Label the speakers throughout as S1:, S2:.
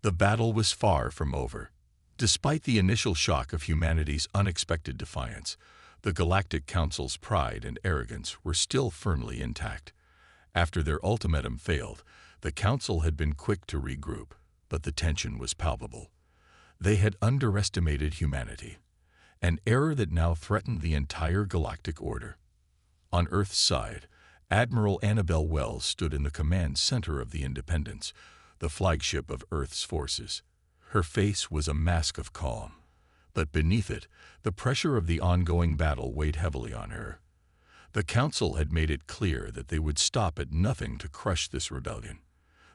S1: The battle was far from over. Despite the initial shock of humanity's unexpected defiance, the Galactic Council's pride and arrogance were still firmly intact. After their ultimatum failed, the Council had been quick to regroup, but the tension was palpable. They had underestimated humanity, an error that now threatened the entire galactic order. On Earth's side, Admiral Annabel Wells stood in the command center of the Independence, the flagship of Earth's forces. Her face was a mask of calm, but beneath it, the pressure of the ongoing battle weighed heavily on her. The Council had made it clear that they would stop at nothing to crush this rebellion.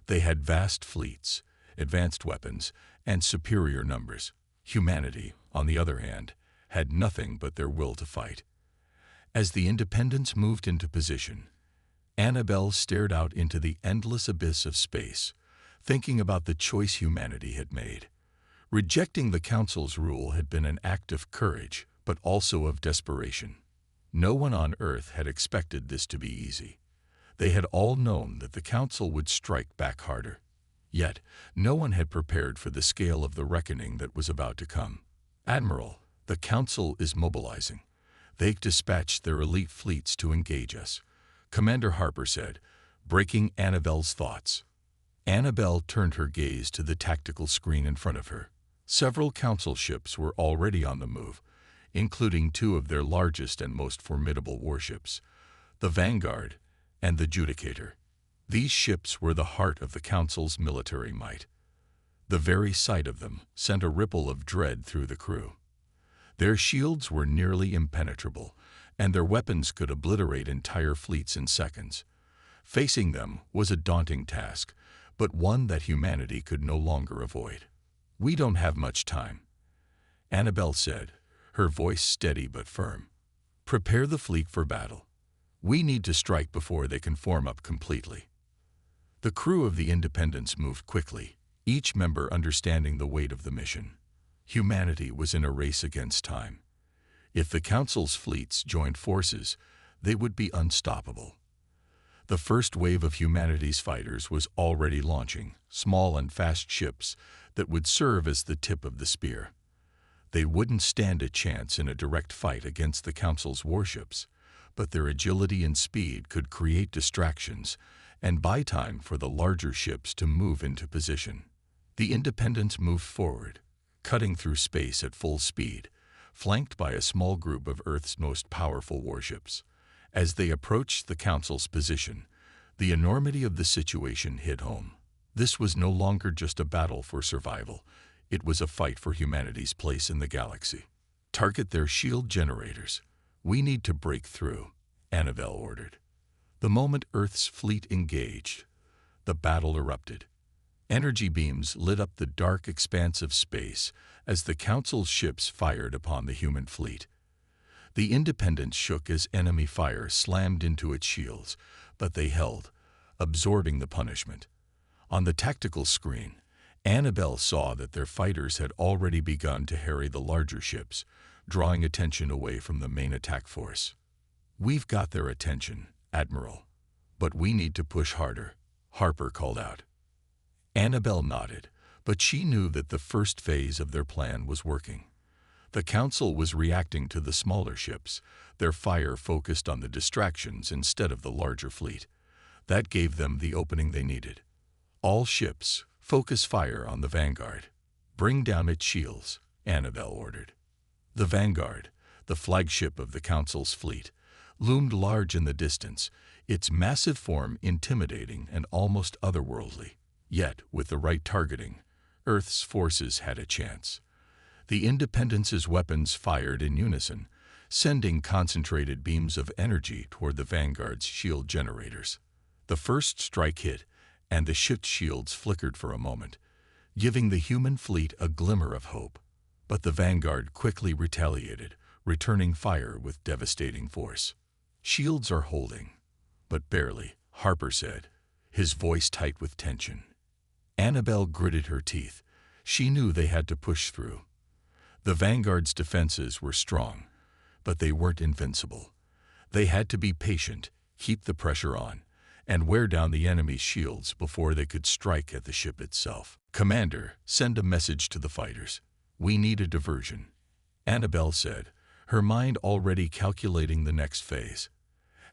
S1: They had vast fleets, advanced weapons, and superior numbers. Humanity, on the other hand, had nothing but their will to fight. As the Independence moved into position, Annabel stared out into the endless abyss of space, thinking about the choice humanity had made. Rejecting the Council's rule had been an act of courage, but also of desperation. No one on Earth had expected this to be easy. They had all known that the Council would strike back harder. Yet, no one had prepared for the scale of the reckoning that was about to come. "Admiral, the Council is mobilizing. They've dispatched their elite fleets to engage us," Commander Harper said, breaking Annabel's thoughts. Annabel turned her gaze to the tactical screen in front of her. Several Council ships were already on the move, including two of their largest and most formidable warships, the Vanguard and the Judicator. These ships were the heart of the Council's military might. The very sight of them sent a ripple of dread through the crew. Their shields were nearly impenetrable, and their weapons could obliterate entire fleets in seconds. Facing them was a daunting task, but one that humanity could no longer avoid. "We don't have much time," Annabel said, her voice steady but firm. "Prepare the fleet for battle. We need to strike before they can form up completely." The crew of the Independence moved quickly, each member understanding the weight of the mission. Humanity was in a race against time. If the Council's fleets joined forces, they would be unstoppable. The first wave of humanity's fighters was already launching, small and fast ships that would serve as the tip of the spear. They wouldn't stand a chance in a direct fight against the Council's warships, but their agility and speed could create distractions and buy time for the larger ships to move into position. The Independence moved forward, cutting through space at full speed, flanked by a small group of Earth's most powerful warships. As they approached the Council's position, the enormity of the situation hit home. This was no longer just a battle for survival. It was a fight for humanity's place in the galaxy. "Target their shield generators. We need to break through," Annabel ordered. The moment Earth's fleet engaged, the battle erupted. Energy beams lit up the dark expanse of space as the Council's ships fired upon the human fleet. The Independence shook as enemy fire slammed into its shields, but they held, absorbing the punishment. On the tactical screen, Annabel saw that their fighters had already begun to harry the larger ships, drawing attention away from the main attack force. "We've got their attention, Admiral, but we need to push harder," Harper called out. Annabel nodded, but she knew that the first phase of their plan was working. The Council was reacting to the smaller ships, their fire focused on the distractions instead of the larger fleet. That gave them the opening they needed. "All ships, focus fire on the Vanguard. Bring down its shields," Annabel ordered. The Vanguard, the flagship of the Council's fleet, loomed large in the distance, its massive form intimidating and almost otherworldly. Yet, with the right targeting, Earth's forces had a chance. The Independence's weapons fired in unison, sending concentrated beams of energy toward the Vanguard's shield generators. The first strike hit, and the ship's shields flickered for a moment, giving the human fleet a glimmer of hope. But the Vanguard quickly retaliated, returning fire with devastating force. "Shields are holding, but barely," Harper said, his voice tight with tension. Annabel gritted her teeth. She knew they had to push through. The Vanguard's defenses were strong, but they weren't invincible. They had to be patient, keep the pressure on, and wear down the enemy's shields before they could strike at the ship itself. "Commander, send a message to the fighters. We need a diversion," Annabelle said, her mind already calculating the next phase.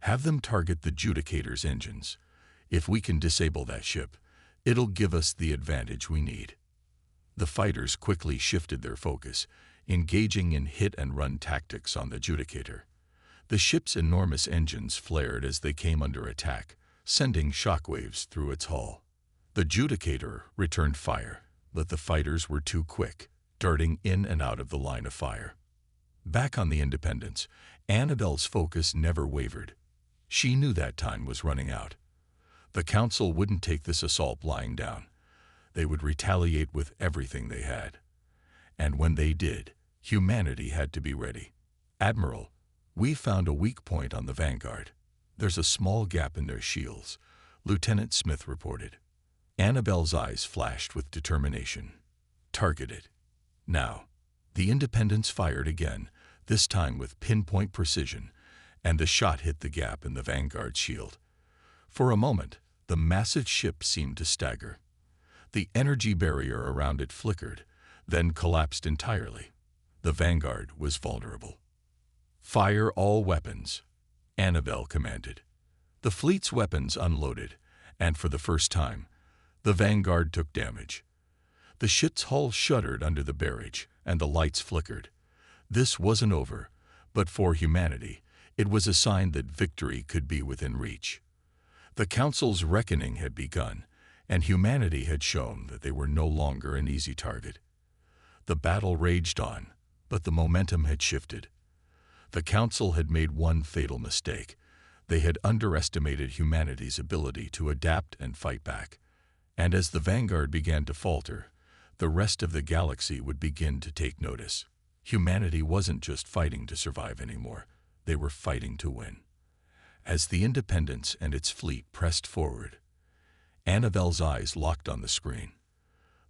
S1: "Have them target the Judicator's engines. If we can disable that ship, it'll give us the advantage we need." The fighters quickly shifted their focus, engaging in hit-and-run tactics on the Judicator. The ship's enormous engines flared as they came under attack, sending shockwaves through its hull. The Judicator returned fire, but the fighters were too quick, darting in and out of the line of fire. Back on the Independence, Annabelle's focus never wavered. She knew that time was running out. The Council wouldn't take this assault lying down. They would retaliate with everything they had. And when they did, humanity had to be ready. "Admiral, we found a weak point on the Vanguard. There's a small gap in their shields," Lieutenant Smith reported. Annabelle's eyes flashed with determination. "Target it. Now." The Independence fired again, this time with pinpoint precision, and the shot hit the gap in the Vanguard's shield. For a moment, the massive ship seemed to stagger. The energy barrier around it flickered, then collapsed entirely. The Vanguard was vulnerable. "Fire all weapons," Annabelle commanded. The fleet's weapons unloaded, and for the first time, the Vanguard took damage. The ship's hull shuddered under the barrage, and the lights flickered. This wasn't over, but for humanity, it was a sign that victory could be within reach. The Council's reckoning had begun, and humanity had shown that they were no longer an easy target. The battle raged on, but the momentum had shifted. The Council had made one fatal mistake. They had underestimated humanity's ability to adapt and fight back. And as the Vanguard began to falter, the rest of the galaxy would begin to take notice. Humanity wasn't just fighting to survive anymore. They were fighting to win. As the Independence and its fleet pressed forward, Annabelle's eyes locked on the screen.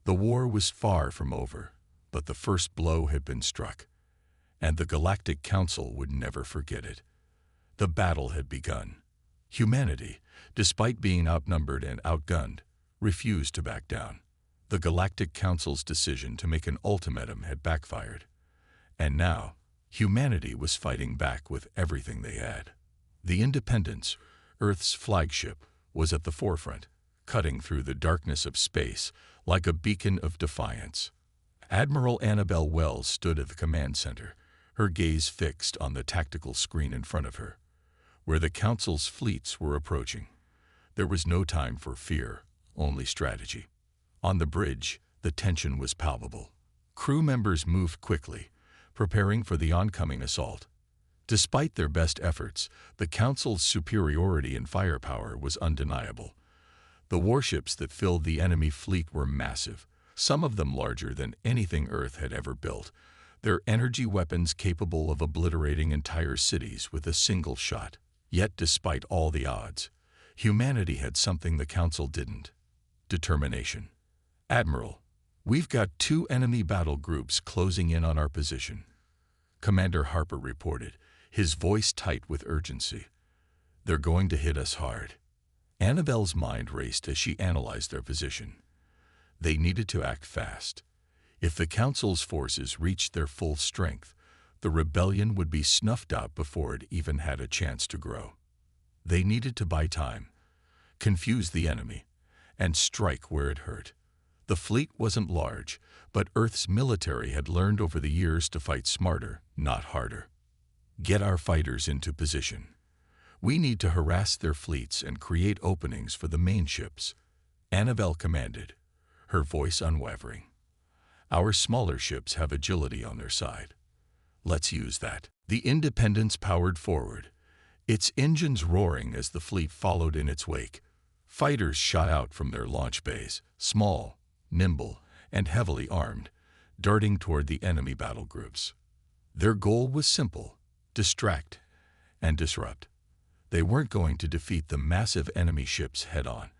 S1: The war was far from over, but the first blow had been struck, and the Galactic Council would never forget it. The battle had begun. Humanity, despite being outnumbered and outgunned, refused to back down. The Galactic Council's decision to make an ultimatum had backfired, and now humanity was fighting back with everything they had. The Independence, Earth's flagship, was at the forefront, cutting through the darkness of space like a beacon of defiance. Admiral Annabelle Wells stood at the command center, her gaze fixed on the tactical screen in front of her, where the Council's fleets were approaching. There was no time for fear, only strategy. On the bridge, the tension was palpable. Crew members moved quickly, preparing for the oncoming assault. Despite their best efforts, the Council's superiority in firepower was undeniable. The warships that filled the enemy fleet were massive, some of them larger than anything Earth had ever built, their energy weapons capable of obliterating entire cities with a single shot. Yet despite all the odds, humanity had something the Council didn't: determination. "Admiral, we've got 2 enemy battle groups closing in on our position," Commander Harper reported, his voice tight with urgency. "They're going to hit us hard." Annabelle's mind raced as she analyzed their position. They needed to act fast. If the Council's forces reached their full strength, the rebellion would be snuffed out before it even had a chance to grow. They needed to buy time, confuse the enemy, and strike where it hurt. The fleet wasn't large, but Earth's military had learned over the years to fight smarter, not harder. "Get our fighters into position. We need to harass their fleets and create openings for the main ships," Annabelle commanded, her voice unwavering. "Our smaller ships have agility on their side. Let's use that." The Independence powered forward, its engines roaring as the fleet followed in its wake. Fighters shot out from their launch bays, small, nimble, and heavily armed, darting toward the enemy battle groups. Their goal was simple: distract and disrupt. They weren't going to defeat the massive enemy ships head-on,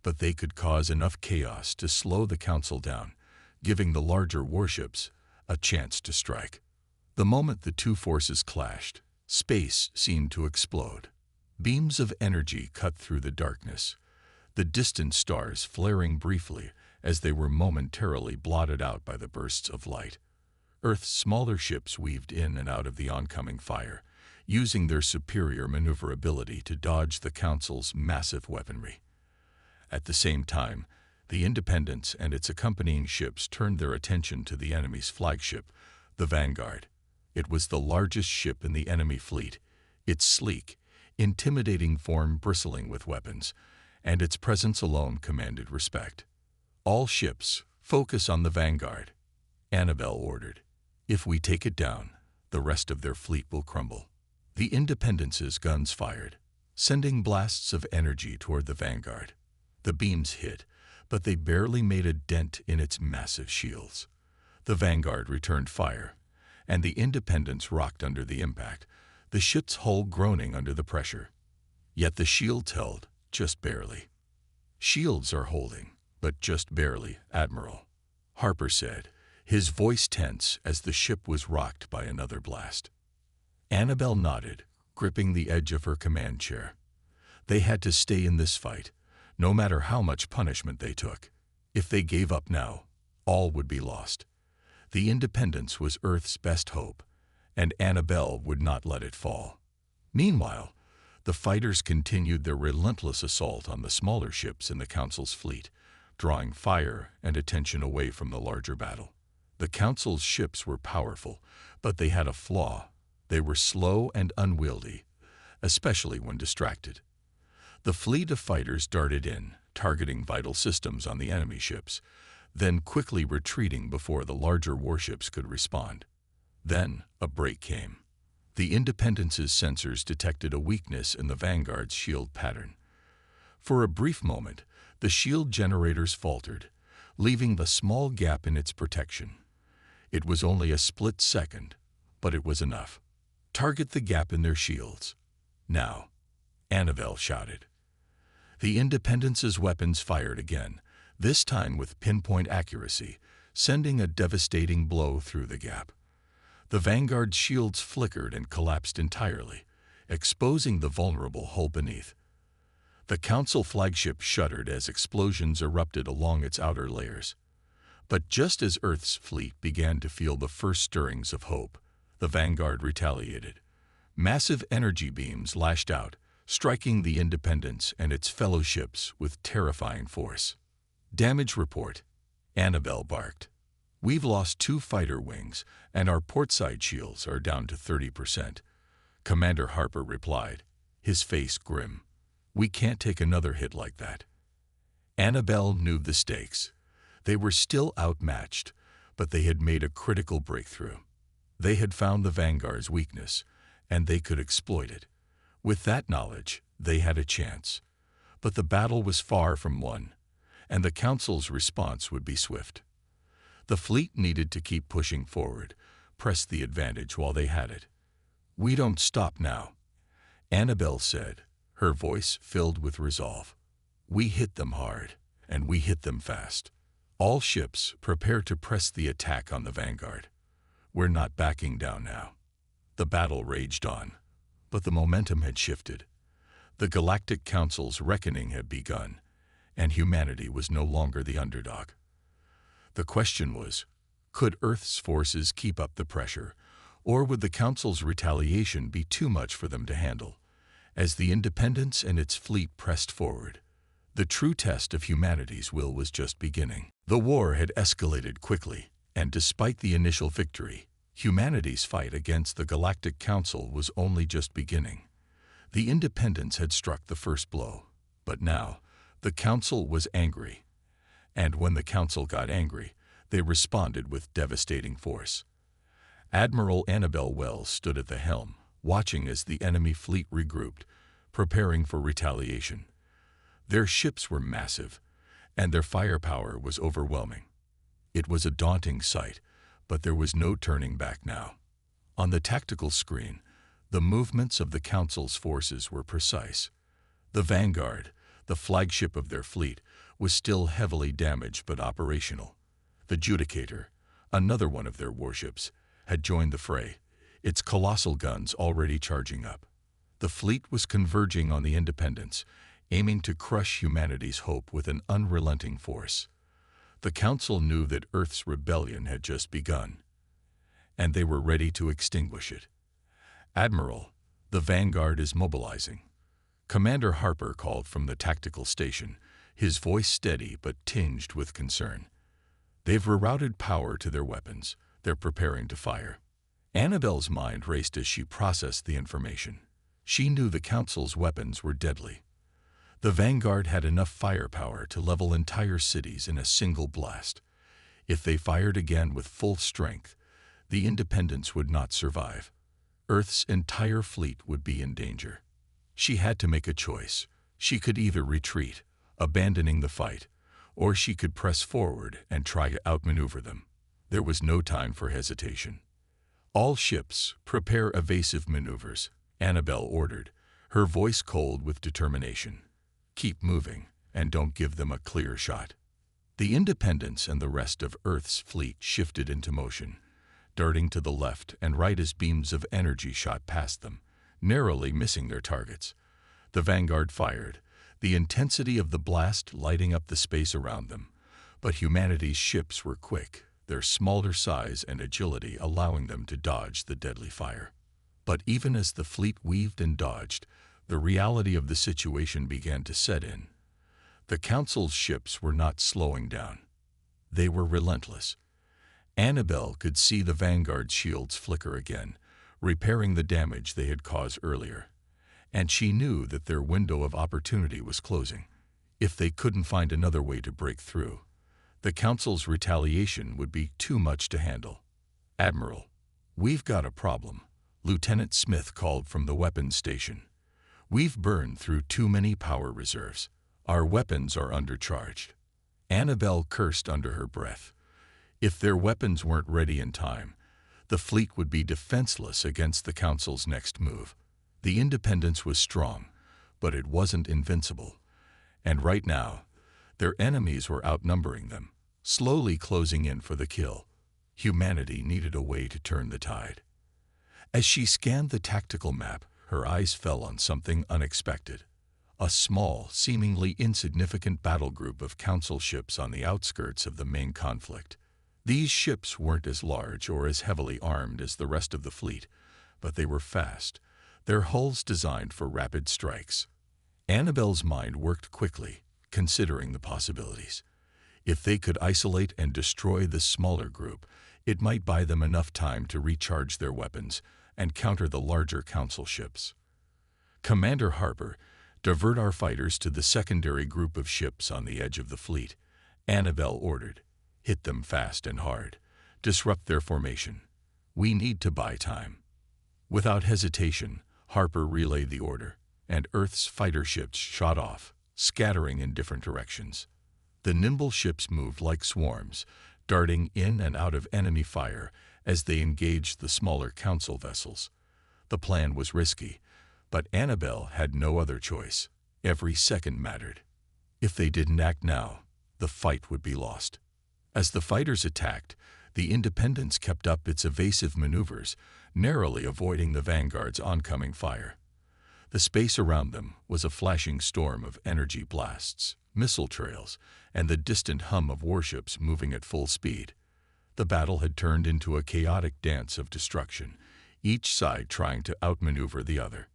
S1: but they could cause enough chaos to slow the Council down, giving the larger warships a chance to strike. The moment the two forces clashed, space seemed to explode. Beams of energy cut through the darkness, the distant stars flaring briefly as they were momentarily blotted out by the bursts of light. Earth's smaller ships weaved in and out of the oncoming fire, using their superior maneuverability to dodge the Council's massive weaponry. At the same time, the Independence and its accompanying ships turned their attention to the enemy's flagship, the Vanguard. It was the largest ship in the enemy fleet, its sleek, intimidating form bristling with weapons, and its presence alone commanded respect. "All ships, focus on the Vanguard," Annabelle ordered. "If we take it down, the rest of their fleet will crumble." The Independence's guns fired, sending blasts of energy toward the Vanguard. The beams hit, but they barely made a dent in its massive shields. The Vanguard returned fire, and the Independence rocked under the impact, the ship's hull groaning under the pressure. Yet the shields held, just barely. "Shields are holding, but just barely, Admiral," Harper said, his voice tense as the ship was rocked by another blast. Annabelle nodded, gripping the edge of her command chair. They had to stay in this fight, no matter how much punishment they took. If they gave up now, all would be lost. The Independence was Earth's best hope, and Annabelle would not let it fall. Meanwhile, the fighters continued their relentless assault on the smaller ships in the Council's fleet, drawing fire and attention away from the larger battle. The Council's ships were powerful, but they had a flaw. They were slow and unwieldy, especially when distracted. The fleet of fighters darted in, targeting vital systems on the enemy ships, then quickly retreating before the larger warships could respond. Then a break came. The Independence's sensors detected a weakness in the Vanguard's shield pattern. For a brief moment, the shield generators faltered, leaving the small gap in its protection. It was only a split second, but it was enough. "Target the gap in their shields. Now," Annabelle shouted. The Independence's weapons fired again, this time with pinpoint accuracy, sending a devastating blow through the gap. The Vanguard's shields flickered and collapsed entirely, exposing the vulnerable hull beneath. The Council flagship shuddered as explosions erupted along its outer layers. But just as Earth's fleet began to feel the first stirrings of hope, the Vanguard retaliated. Massive energy beams lashed out, striking the Independence and its fellow ships with terrifying force. "Damage report," Annabelle barked. "We've lost 2 fighter wings, and our portside shields are down to 30%. Commander Harper replied, his face grim. "We can't take another hit like that." Annabelle knew the stakes. They were still outmatched, but they had made a critical breakthrough. They had found the Vanguard's weakness, and they could exploit it. With that knowledge, they had a chance. But the battle was far from won, and the Council's response would be swift. The fleet needed to keep pushing forward, press the advantage while they had it. "We don't stop now," Annabelle said, her voice filled with resolve. "We hit them hard, and we hit them fast. All ships, prepare to press the attack on the Vanguard. We're not backing down now." The battle raged on, but the momentum had shifted. The Galactic Council's reckoning had begun, and humanity was no longer the underdog. The question was, could Earth's forces keep up the pressure, or would the Council's retaliation be too much for them to handle? As the Independence and its fleet pressed forward, the true test of humanity's will was just beginning. The war had escalated quickly, and despite the initial victory, humanity's fight against the Galactic Council was only just beginning. The Independence had struck the first blow, but now the Council was angry. And when the Council got angry, they responded with devastating force. Admiral Annabelle Wells stood at the helm, watching as the enemy fleet regrouped, preparing for retaliation. Their ships were massive, and their firepower was overwhelming. It was a daunting sight, but there was no turning back now. On the tactical screen, the movements of the Council's forces were precise. The Vanguard, the flagship of their fleet, was still heavily damaged but operational. The Judicator, another one of their warships, had joined the fray, its colossal guns already charging up. The fleet was converging on the Independence, aiming to crush humanity's hope with an unrelenting force. The Council knew that Earth's rebellion had just begun, and they were ready to extinguish it. "Admiral, the Vanguard is mobilizing," Commander Harper called from the tactical station, his voice steady but tinged with concern. "They've rerouted power to their weapons. They're preparing to fire." Annabelle's mind raced as she processed the information. She knew the Council's weapons were deadly. The Vanguard had enough firepower to level entire cities in a single blast. If they fired again with full strength, the Independence would not survive. Earth's entire fleet would be in danger. She had to make a choice. She could either retreat, abandoning the fight, or she could press forward and try to outmaneuver them. There was no time for hesitation. "All ships, prepare evasive maneuvers," Annabelle ordered, her voice cold with determination. "Keep moving, and don't give them a clear shot." The Independence and the rest of Earth's fleet shifted into motion, darting to the left and right as beams of energy shot past them, narrowly missing their targets. The Vanguard fired, the intensity of the blast lighting up the space around them. But humanity's ships were quick, their smaller size and agility allowing them to dodge the deadly fire. But even as the fleet weaved and dodged, the reality of the situation began to set in. The Council's ships were not slowing down. They were relentless. Annabelle could see the Vanguard's shields flicker again, repairing the damage they had caused earlier. And she knew that their window of opportunity was closing. If they couldn't find another way to break through, the Council's retaliation would be too much to handle. "Admiral, we've got a problem," Lieutenant Smith called from the weapons station. "We've burned through too many power reserves. Our weapons are undercharged." Annabelle cursed under her breath. If their weapons weren't ready in time, the fleet would be defenseless against the Council's next move. The Independence was strong, but it wasn't invincible. And right now, their enemies were outnumbering them, slowly closing in for the kill. Humanity needed a way to turn the tide. As she scanned the tactical map, her eyes fell on something unexpected. A small, seemingly insignificant battle group of Council ships on the outskirts of the main conflict. These ships weren't as large or as heavily armed as the rest of the fleet, but they were fast, their hulls designed for rapid strikes. Annabelle's mind worked quickly, considering the possibilities. If they could isolate and destroy this smaller group, it might buy them enough time to recharge their weapons and counter the larger Council ships. "Commander Harper, divert our fighters to the secondary group of ships on the edge of the fleet," Annabelle ordered. "Hit them fast and hard. Disrupt their formation. We need to buy time." Without hesitation, Harper relayed the order, and Earth's fighter ships shot off, scattering in different directions. The nimble ships moved like swarms, darting in and out of enemy fire as they engaged the smaller Council vessels. The plan was risky, but Annabelle had no other choice. Every second mattered. If they didn't act now, the fight would be lost. As the fighters attacked, the Independence kept up its evasive maneuvers, narrowly avoiding the Vanguard's oncoming fire. The space around them was a flashing storm of energy blasts, missile trails, and the distant hum of warships moving at full speed. The battle had turned into a chaotic dance of destruction, each side trying to outmaneuver the other.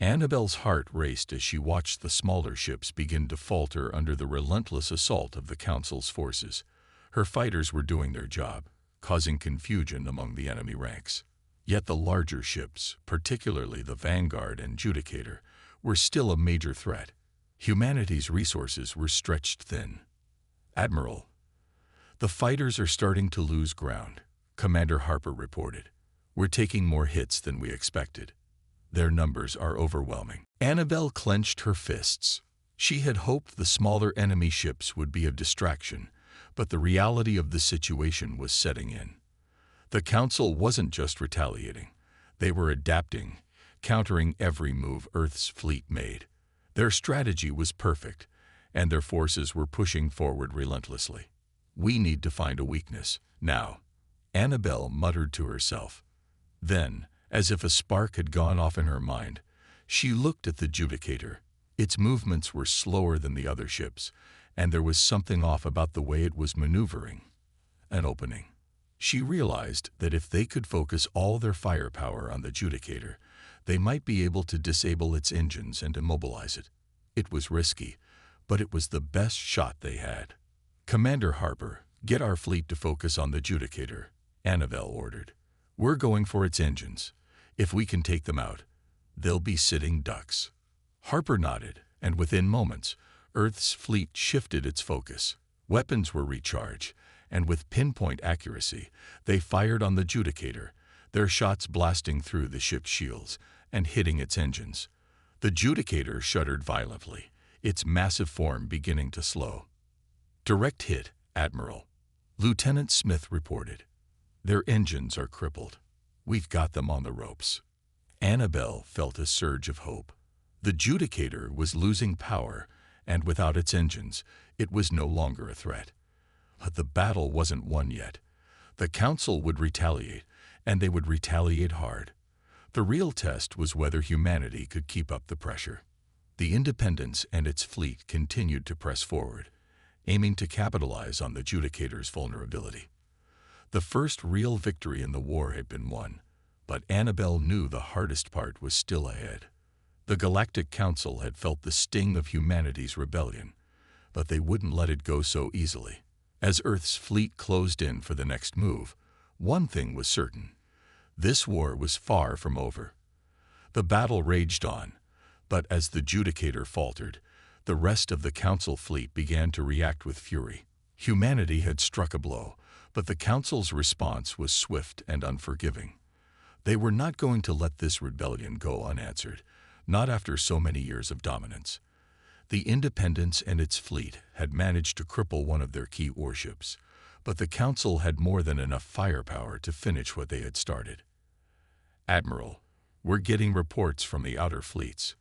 S1: Annabelle's heart raced as she watched the smaller ships begin to falter under the relentless assault of the Council's forces. Her fighters were doing their job, causing confusion among the enemy ranks. Yet the larger ships, particularly the Vanguard and Judicator, were still a major threat. Humanity's resources were stretched thin. "Admiral, the fighters are starting to lose ground," Commander Harper reported. "We're taking more hits than we expected. Their numbers are overwhelming." Annabelle clenched her fists. She had hoped the smaller enemy ships would be a distraction, but the reality of the situation was setting in. The Council wasn't just retaliating. They were adapting, countering every move Earth's fleet made. Their strategy was perfect, and their forces were pushing forward relentlessly. "We need to find a weakness, now," Annabelle muttered to herself. Then, as if a spark had gone off in her mind, She looked at the Judicator. Its movements were slower than the other ships, and there was something off about the way it was maneuvering. An opening. She realized that if they could focus all their firepower on the Judicator, they might be able to disable its engines and immobilize it. It was risky, but it was the best shot they had. "Commander Harper, get our fleet to focus on the Judicator," Annabelle ordered. "We're going for its engines. If we can take them out, they'll be sitting ducks." Harper nodded, and within moments, Earth's fleet shifted its focus. Weapons were recharged, and with pinpoint accuracy, they fired on the Judicator, their shots blasting through the ship's shields and hitting its engines. The Judicator shuddered violently, its massive form beginning to slow. "Direct hit, Admiral," Lieutenant Smith reported. "Their engines are crippled. We've got them on the ropes." Annabelle felt a surge of hope. The Judicator was losing power, and without its engines, it was no longer a threat. But the battle wasn't won yet. The Council would retaliate, and they would retaliate hard. The real test was whether humanity could keep up the pressure. The Independence and its fleet continued to press forward, aiming to capitalize on the Judicator's vulnerability. The first real victory in the war had been won, but Annabelle knew the hardest part was still ahead. The Galactic Council had felt the sting of humanity's rebellion, but they wouldn't let it go so easily. As Earth's fleet closed in for the next move, one thing was certain: this war was far from over. The battle raged on, but as the Judicator faltered, the rest of the Council fleet began to react with fury. Humanity had struck a blow, but the Council's response was swift and unforgiving. They were not going to let this rebellion go unanswered, not after so many years of dominance. The Independence and its fleet had managed to cripple one of their key warships, but the Council had more than enough firepower to finish what they had started. "Admiral, we're getting reports from the outer fleets."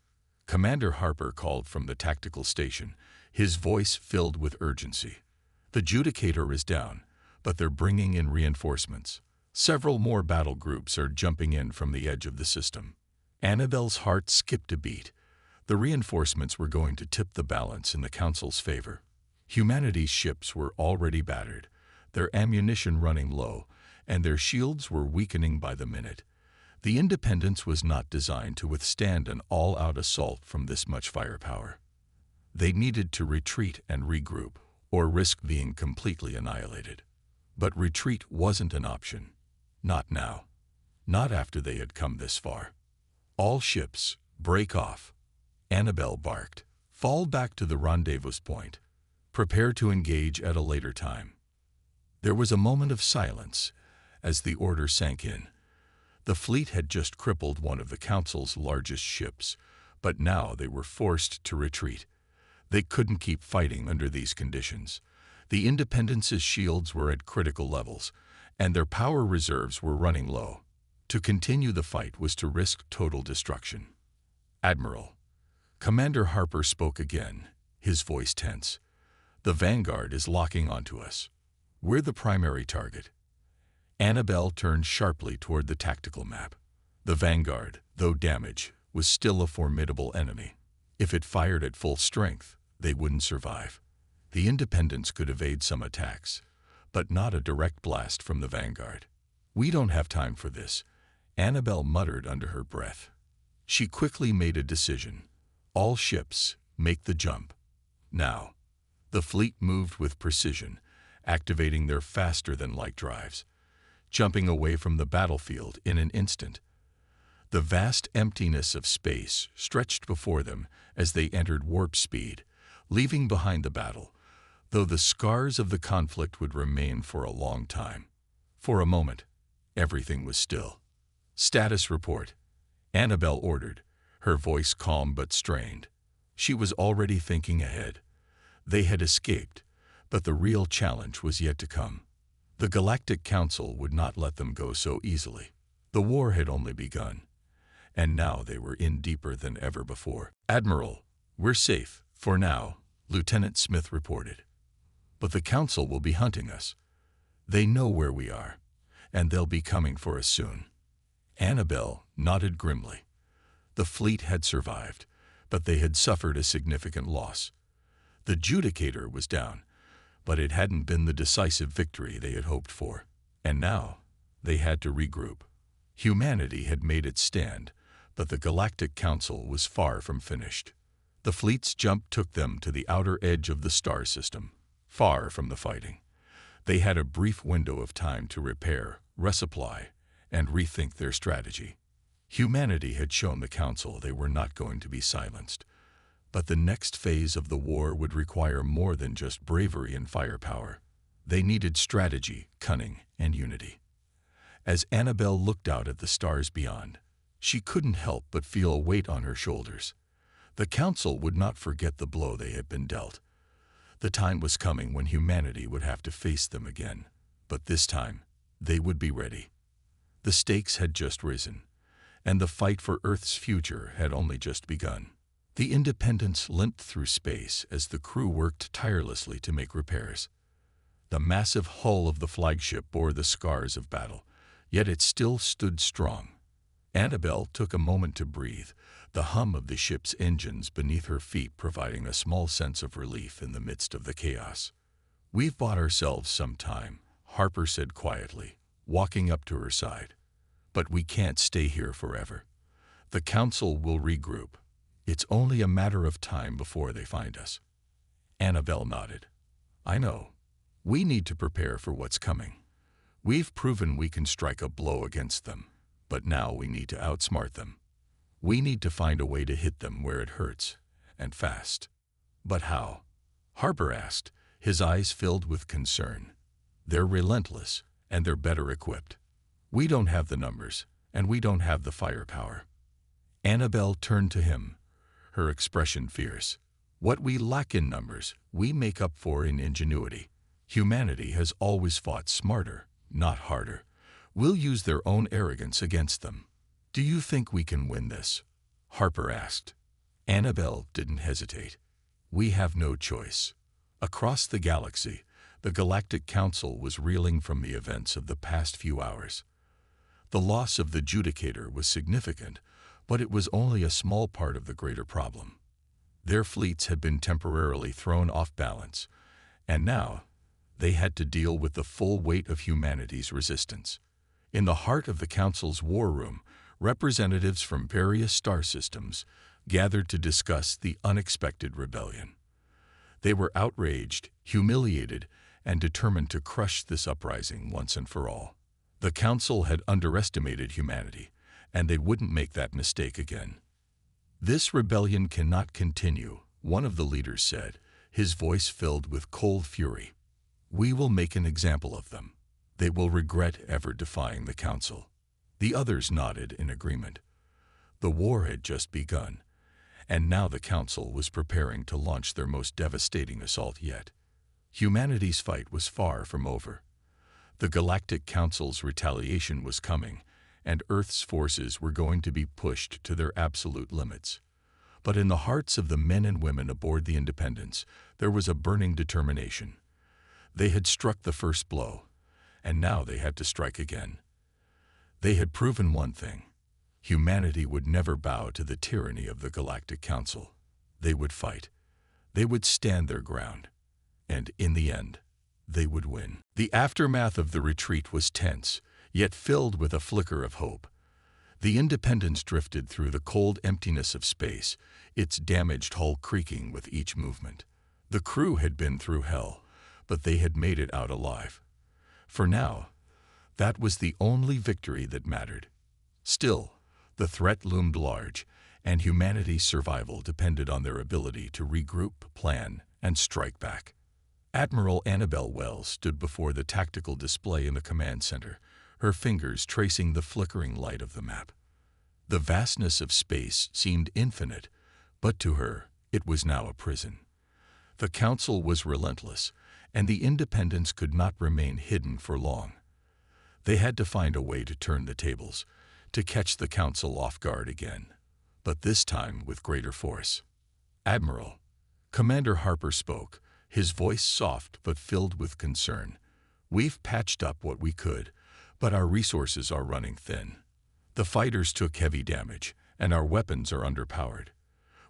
S1: Commander Harper called from the tactical station, his voice filled with urgency. "The Judicator is down, but they're bringing in reinforcements. Several more battle groups are jumping in from the edge of the system." Annabelle's heart skipped a beat. The reinforcements were going to tip the balance in the Council's favor. Humanity's ships were already battered, their ammunition running low, and their shields were weakening by the minute. The Independence was not designed to withstand an all-out assault from this much firepower. They needed to retreat and regroup, or risk being completely annihilated. But retreat wasn't an option. Not now. Not after they had come this far. "All ships, break off," Annabelle barked. "Fall back to the rendezvous point. Prepare to engage at a later time." There was a moment of silence as the order sank in. The fleet had just crippled one of the Council's largest ships, but now they were forced to retreat. They couldn't keep fighting under these conditions. The Independence's shields were at critical levels, and their power reserves were running low. To continue the fight was to risk total destruction. "Admiral," Commander Harper spoke again, his voice tense. "The Vanguard is locking onto us. We're the primary target." Annabelle turned sharply toward the tactical map. The Vanguard, though damaged, was still a formidable enemy. If it fired at full strength, they wouldn't survive. The Independence could evade some attacks, but not a direct blast from the Vanguard. "We don't have time for this," Annabelle muttered under her breath. She quickly made a decision. "All ships, make the jump. Now." The fleet moved with precision, activating their faster-than-light drives, jumping away from the battlefield in an instant. The vast emptiness of space stretched before them as they entered warp speed, leaving behind the battle, though the scars of the conflict would remain for a long time. For a moment, everything was still. "Status report," Annabelle ordered, her voice calm but strained. She was already thinking ahead. They had escaped, but the real challenge was yet to come. The Galactic Council would not let them go so easily. The war had only begun, and now they were in deeper than ever before. "Admiral, we're safe, for now," Lieutenant Smith reported. "But the Council will be hunting us. They know where we are, and they'll be coming for us soon." Annabelle nodded grimly. The fleet had survived, but they had suffered a significant loss. The Judicator was down, but it hadn't been the decisive victory they had hoped for. And now, they had to regroup. Humanity had made its stand, but the Galactic Council was far from finished. The fleet's jump took them to the outer edge of the star system, far from the fighting. They had a brief window of time to repair, resupply, and rethink their strategy. Humanity had shown the Council they were not going to be silenced. But the next phase of the war would require more than just bravery and firepower. They needed strategy, cunning, and unity. As Annabelle looked out at the stars beyond, she couldn't help but feel a weight on her shoulders. The Council would not forget the blow they had been dealt. The time was coming when humanity would have to face them again. But this time, they would be ready. The stakes had just risen, and the fight for Earth's future had only just begun. The Independence limped through space as the crew worked tirelessly to make repairs. The massive hull of the flagship bore the scars of battle, yet it still stood strong. Annabelle took a moment to breathe, the hum of the ship's engines beneath her feet providing a small sense of relief in the midst of the chaos. "We've bought ourselves some time," Harper said quietly, walking up to her side. "But we can't stay here forever. The Council will regroup. It's only a matter of time before they find us." Annabelle nodded. "I know. We need to prepare for what's coming. We've proven we can strike a blow against them, but now we need to outsmart them. We need to find a way to hit them where it hurts, and fast." "But how?" Harper asked, his eyes filled with concern. "They're relentless, and they're better equipped. We don't have the numbers, and we don't have the firepower." Annabelle turned to him, her expression fierce. "What we lack in numbers, we make up for in ingenuity. Humanity has always fought smarter, not harder. We'll use their own arrogance against them." "Do you think we can win this?" Harper asked. Annabelle didn't hesitate. "We have no choice." Across the galaxy, the Galactic Council was reeling from the events of the past few hours. The loss of the Judicator was significant, but it was only a small part of the greater problem. Their fleets had been temporarily thrown off balance, and now they had to deal with the full weight of humanity's resistance. In the heart of the Council's war room, representatives from various star systems gathered to discuss the unexpected rebellion. They were outraged, humiliated, and determined to crush this uprising once and for all. The Council had underestimated humanity, and they wouldn't make that mistake again. "This rebellion cannot continue," one of the leaders said, his voice filled with cold fury. "We will make an example of them. They will regret ever defying the Council." The others nodded in agreement. The war had just begun, and now the Council was preparing to launch their most devastating assault yet. Humanity's fight was far from over. The Galactic Council's retaliation was coming, and Earth's forces were going to be pushed to their absolute limits. But in the hearts of the men and women aboard the Independence, there was a burning determination. They had struck the first blow, and now they had to strike again. They had proven one thing: humanity would never bow to the tyranny of the Galactic Council. They would fight. They would stand their ground. And in the end, they would win. The aftermath of the retreat was tense, yet filled with a flicker of hope. The Independence drifted through the cold emptiness of space, its damaged hull creaking with each movement. The crew had been through hell, but they had made it out alive. For now, that was the only victory that mattered. Still, the threat loomed large, and humanity's survival depended on their ability to regroup, plan, and strike back. Admiral Annabelle Wells stood before the tactical display in the command center, her fingers tracing the flickering light of the map. The vastness of space seemed infinite, but to her, it was now a prison. The Council was relentless, and the Independence could not remain hidden for long. They had to find a way to turn the tables, to catch the Council off guard again, but this time with greater force. "Admiral," Commander Harper spoke, his voice soft but filled with concern. "We've patched up what we could, but our resources are running thin. The fighters took heavy damage, and our weapons are underpowered.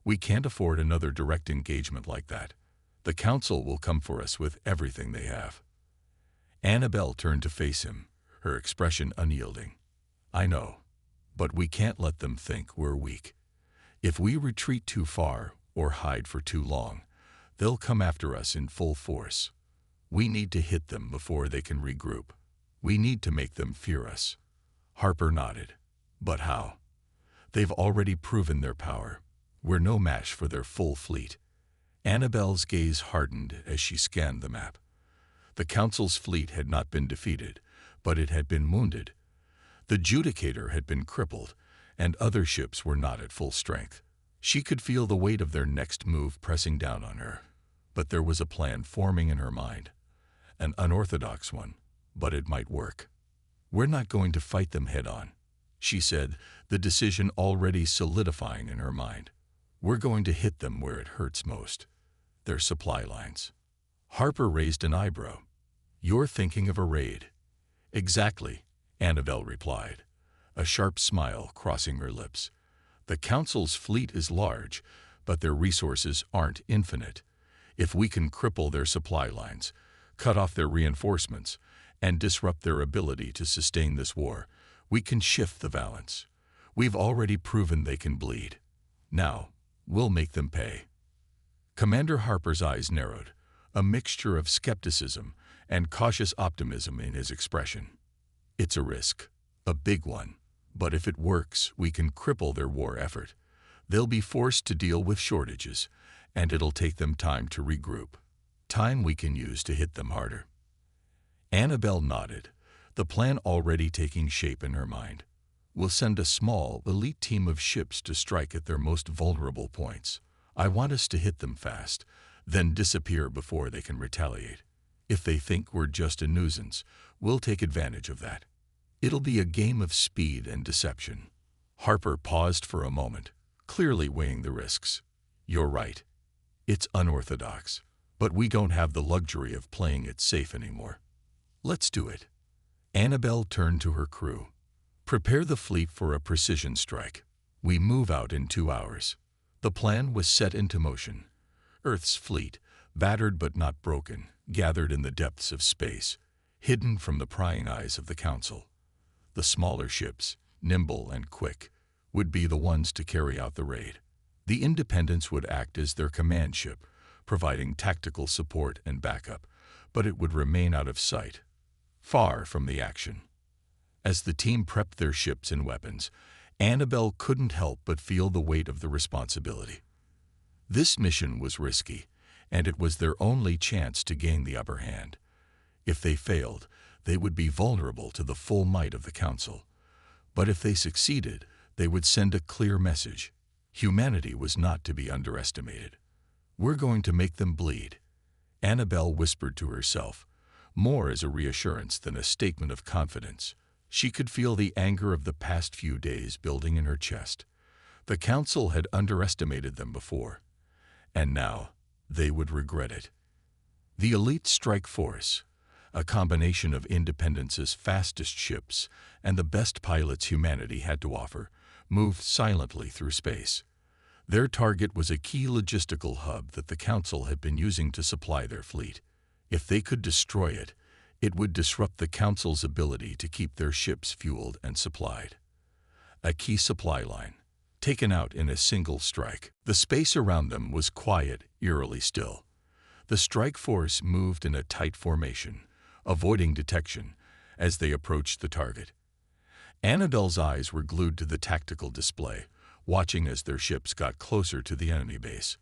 S1: We can't afford another direct engagement like that. The Council will come for us with everything they have." Annabelle turned to face him, her expression unyielding. "I know, but we can't let them think we're weak. If we retreat too far or hide for too long, they'll come after us in full force. We need to hit them before they can regroup. We need to make them fear us." Harper nodded. "But how? They've already proven their power. We're no match for their full fleet." Annabelle's gaze hardened as she scanned the map. The Council's fleet had not been defeated, but it had been wounded. The Judicator had been crippled, and other ships were not at full strength. She could feel the weight of their next move pressing down on her. But there was a plan forming in her mind. An unorthodox one, but it might work. "We're not going to fight them head-on," she said, the decision already solidifying in her mind. "We're going to hit them where it hurts most. Their supply lines." Harper raised an eyebrow. "You're thinking of a raid." "Exactly," Annabelle replied, a sharp smile crossing her lips. "The Council's fleet is large, but their resources aren't infinite. If we can cripple their supply lines, cut off their reinforcements, and disrupt their ability to sustain this war, we can shift the balance. We've already proven they can bleed. Now, we'll make them pay." Commander Harper's eyes narrowed, a mixture of skepticism and cautious optimism in his expression. "It's a risk, a big one, but if it works, we can cripple their war effort. They'll be forced to deal with shortages, and it'll take them time to regroup. Time we can use to hit them harder." Annabelle nodded, the plan already taking shape in her mind. "We'll send a small, elite team of ships to strike at their most vulnerable points. I want us to hit them fast, then disappear before they can retaliate. If they think we're just a nuisance, we'll take advantage of that. It'll be a game of speed and deception." Harper paused for a moment, clearly weighing the risks. "You're right. It's unorthodox, but we don't have the luxury of playing it safe anymore. Let's do it." Annabelle turned to her crew. "Prepare the fleet for a precision strike. We move out in 2 hours." The plan was set into motion. Earth's fleet, battered but not broken, gathered in the depths of space, hidden from the prying eyes of the Council. The smaller ships, nimble and quick, would be the ones to carry out the raid. The Independence would act as their command ship, providing tactical support and backup, but it would remain out of sight, far from the action. As the team prepped their ships and weapons, Annabelle couldn't help but feel the weight of the responsibility. This mission was risky, and it was their only chance to gain the upper hand. If they failed, they would be vulnerable to the full might of the Council. But if they succeeded, they would send a clear message. Humanity was not to be underestimated. "We're going to make them bleed," Annabelle whispered to herself, more as a reassurance than a statement of confidence. She could feel the anger of the past few days building in her chest. The Council had underestimated them before, and now they would regret it. The elite strike force, a combination of Independence's fastest ships and the best pilots humanity had to offer, moved silently through space. Their target was a key logistical hub that the Council had been using to supply their fleet. If they could destroy it, it would disrupt the Council's ability to keep their ships fueled and supplied. A key supply line, taken out in a single strike. The space around them was quiet, eerily still. The strike force moved in a tight formation, avoiding detection as they approached the target. Annabelle's eyes were glued to the tactical display, watching as their ships got closer to the enemy base.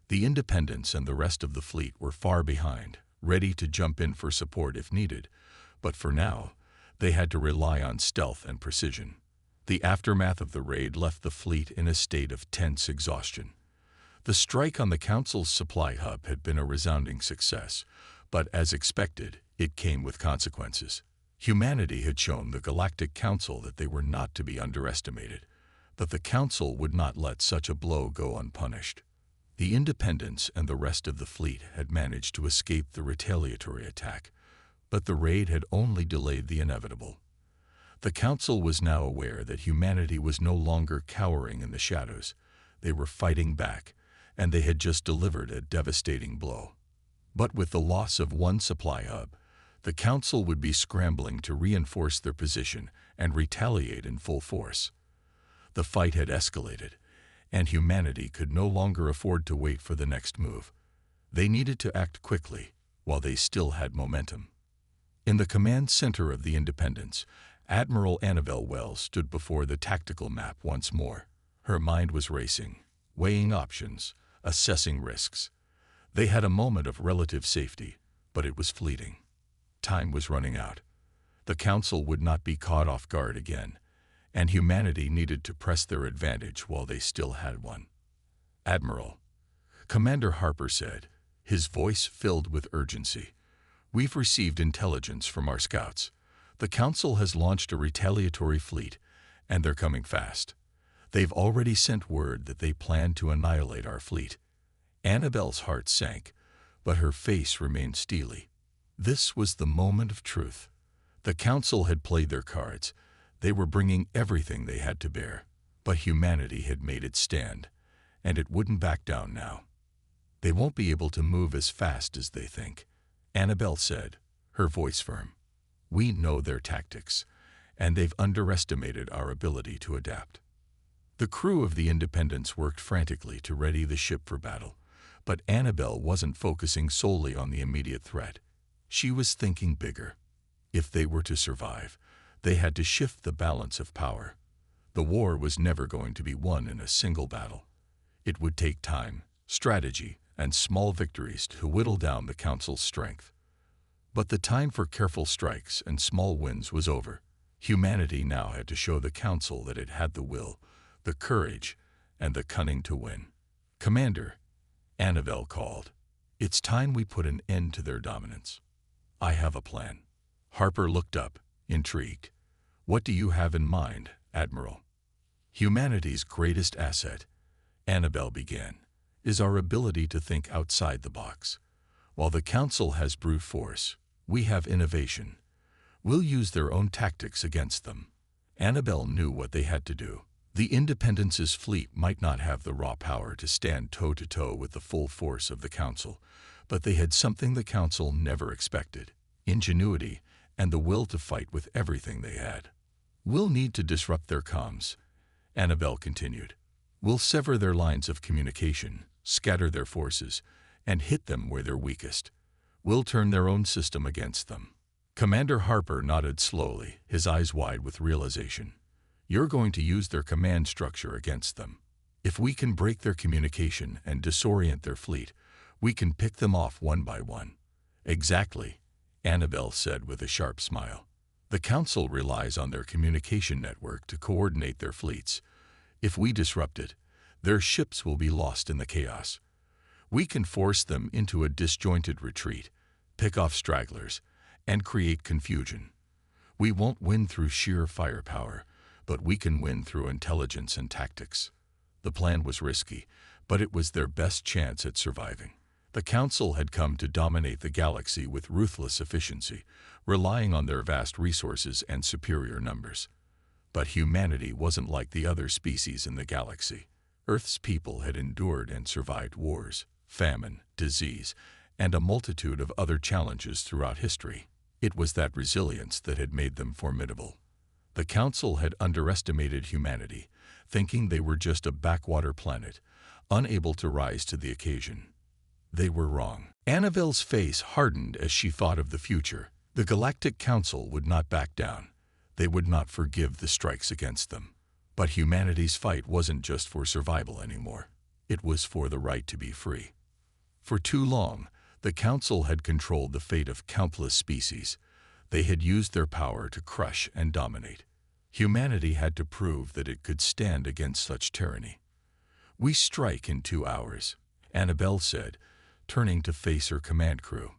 S1: The Independence and the rest of the fleet were far behind, ready to jump in for support if needed, but for now, they had to rely on stealth and precision. The aftermath of the raid left the fleet in a state of tense exhaustion. The strike on the Council's supply hub had been a resounding success, but as expected, it came with consequences. Humanity had shown the Galactic Council that they were not to be underestimated, but the Council would not let such a blow go unpunished. The Independence and the rest of the fleet had managed to escape the retaliatory attack, but the raid had only delayed the inevitable. The Council was now aware that humanity was no longer cowering in the shadows. They were fighting back, and they had just delivered a devastating blow. But with the loss of one supply hub, the Council would be scrambling to reinforce their position and retaliate in full force. The fight had escalated, and humanity could no longer afford to wait for the next move. They needed to act quickly, while they still had momentum. In the command center of the Independence, Admiral Annabel Wells stood before the tactical map once more. Her mind was racing, weighing options, assessing risks. They had a moment of relative safety, but it was fleeting. Time was running out. The Council would not be caught off guard again, and humanity needed to press their advantage while they still had one. "Admiral," Commander Harper said, his voice filled with urgency, "we've received intelligence from our scouts. The Council has launched a retaliatory fleet, and they're coming fast. They've already sent word that they plan to annihilate our fleet." Annabel's heart sank, but her face remained steely. This was the moment of truth. The Council had played their cards. They were bringing everything they had to bear, but humanity had made its stand, and it wouldn't back down now. "They won't be able to move as fast as they think," Annabel said, her voice firm. "We know their tactics, and they've underestimated our ability to adapt." The crew of the Independence worked frantically to ready the ship for battle, but Annabel wasn't focusing solely on the immediate threat. She was thinking bigger. If they were to survive, they had to shift the balance of power. The war was never going to be won in a single battle. It would take time, strategy, and small victories to whittle down the Council's strength. But the time for careful strikes and small wins was over. Humanity now had to show the Council that it had the will, the courage, and the cunning to win. "Commander," Annabel called, "it's time we put an end to their dominance." "I have a plan." Harper looked up, intrigued. "What do you have in mind, Admiral?" "Humanity's greatest asset," Annabel began, "is our ability to think outside the box. While the Council has brute force, we have innovation. We'll use their own tactics against them." Annabel knew what they had to do. The Independence's fleet might not have the raw power to stand toe-to-toe with the full force of the Council, but they had something the Council never expected: ingenuity and the will to fight with everything they had. "We'll need to disrupt their comms," Annabel continued. "We'll sever their lines of communication, scatter their forces, and hit them where they're weakest. We'll turn their own system against them." Commander Harper nodded slowly, his eyes wide with realization. "You're going to use their command structure against them. If we can break their communication and disorient their fleet, we can pick them off one by one." "Exactly," Annabel said with a sharp smile. "The Council relies on their communication network to coordinate their fleets. If we disrupt it, their ships will be lost in the chaos. We can force them into a disjointed retreat, pick off stragglers, and create confusion. We won't win through sheer firepower, but we can win through intelligence and tactics." The plan was risky, but it was their best chance at surviving. The Council had come to dominate the galaxy with ruthless efficiency, relying on their vast resources and superior numbers. But humanity wasn't like the other species in the galaxy. Earth's people had endured and survived wars, famine, disease, and a multitude of other challenges throughout history. It was that resilience that had made them formidable. The Council had underestimated humanity, thinking they were just a backwater planet, unable to rise to the occasion. They were wrong. Annabel's face hardened as she thought of the future. The Galactic Council would not back down. They would not forgive the strikes against them. But humanity's fight wasn't just for survival anymore. It was for the right to be free. For too long, the Council had controlled the fate of countless species. They had used their power to crush and dominate. Humanity had to prove that it could stand against such tyranny. "We strike in 2 hours," Annabel said, turning to face her command crew.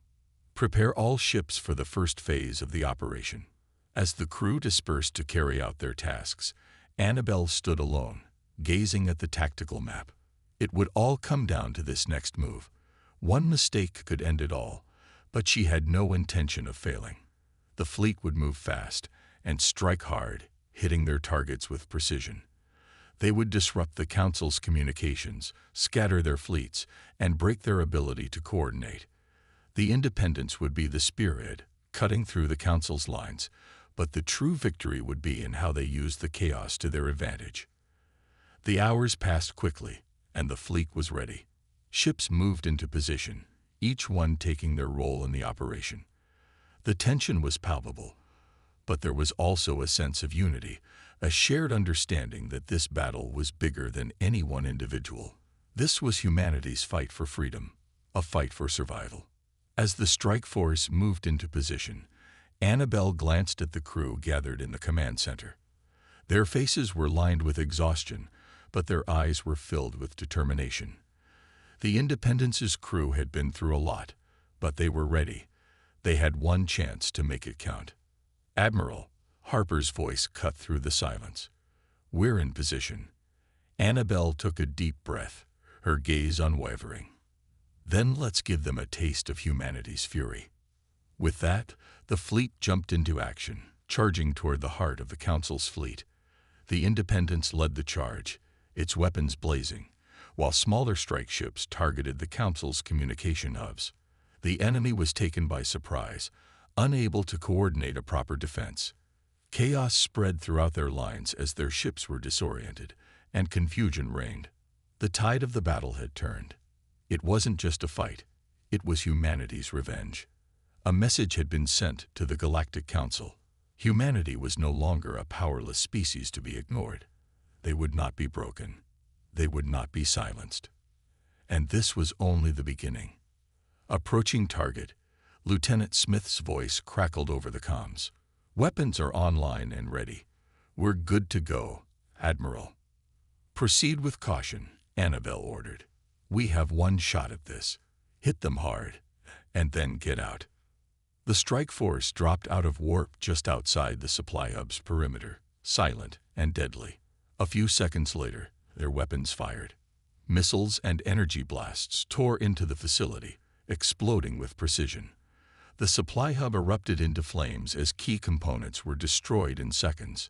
S1: "Prepare all ships for the first phase of the operation." As the crew dispersed to carry out their tasks, Annabel stood alone, gazing at the tactical map. It would all come down to this next move. One mistake could end it all, but she had no intention of failing. The fleet would move fast, and strike hard, hitting their targets with precision. They would disrupt the Council's communications, scatter their fleets, and break their ability to coordinate. The Independents would be the spearhead, cutting through the Council's lines, but the true victory would be in how they used the chaos to their advantage. The hours passed quickly, and the fleet was ready. Ships moved into position, each one taking their role in the operation. The tension was palpable, but there was also a sense of unity, a shared understanding that this battle was bigger than any one individual. This was humanity's fight for freedom, a fight for survival. As the strike force moved into position, Annabelle glanced at the crew gathered in the command center. Their faces were lined with exhaustion, but their eyes were filled with determination. The Independence's crew had been through a lot, but they were ready. They had one chance to make it count. "Admiral," Harper's voice cut through the silence. "We're in position." Annabelle took a deep breath, her gaze unwavering. "Then let's give them a taste of humanity's fury." With that, the fleet jumped into action, charging toward the heart of the Council's fleet. The Independence led the charge, its weapons blazing, while smaller strike ships targeted the Council's communication hubs. The enemy was taken by surprise, unable to coordinate a proper defense. Chaos spread throughout their lines as their ships were disoriented, and confusion reigned. The tide of the battle had turned. It wasn't just a fight, it was humanity's revenge. A message had been sent to the Galactic Council. Humanity was no longer a powerless species to be ignored. They would not be broken. They would not be silenced. And this was only the beginning. Approaching target, Lieutenant Smith's voice crackled over the comms. "Weapons are online and ready. We're good to go, Admiral." "Proceed with caution," Annabelle ordered. "We have one shot at this. Hit them hard, and then get out." The strike force dropped out of warp just outside the supply hub's perimeter, silent and deadly. A few seconds later, their weapons fired. Missiles and energy blasts tore into the facility, exploding with precision. The supply hub erupted into flames as key components were destroyed in seconds.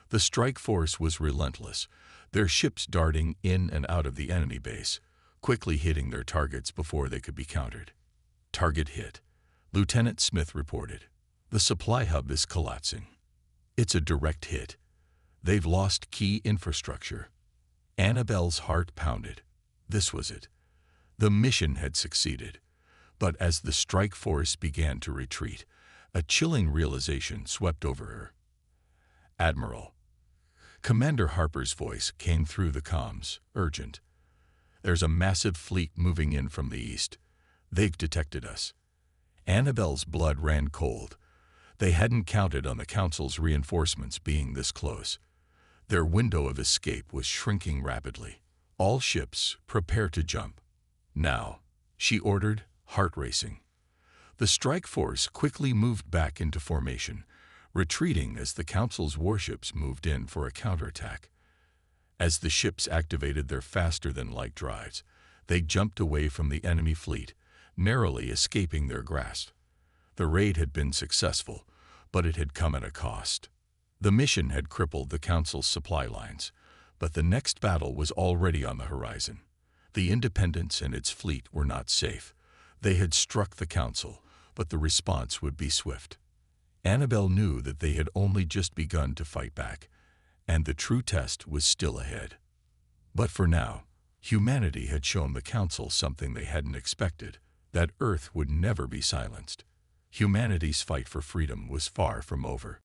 S1: The strike force was relentless, their ships darting in and out of the enemy base, quickly hitting their targets before they could be countered. "Target hit," Lieutenant Smith reported. "The supply hub is collapsing." "It's a direct hit. They've lost key infrastructure." Annabelle's heart pounded. This was it. The mission had succeeded. But as the strike force began to retreat, a chilling realization swept over her. "Admiral." Commander Harper's voice came through the comms, urgent. "There's a massive fleet moving in from the east. They've detected us." Annabelle's blood ran cold. They hadn't counted on the Council's reinforcements being this close. Their window of escape was shrinking rapidly. "All ships, prepare to jump." "Now," she ordered, heart racing. The strike force quickly moved back into formation, retreating as the Council's warships moved in for a counterattack. As the ships activated their faster-than-light drives, they jumped away from the enemy fleet, narrowly escaping their grasp. The raid had been successful, but it had come at a cost. The mission had crippled the Council's supply lines, but the next battle was already on the horizon. The Independence and its fleet were not safe. They had struck the Council, but the response would be swift. Annabelle knew that they had only just begun to fight back, and the true test was still ahead. But for now, humanity had shown the Council something they hadn't expected, that Earth would never be silenced. Humanity's fight for freedom was far from over.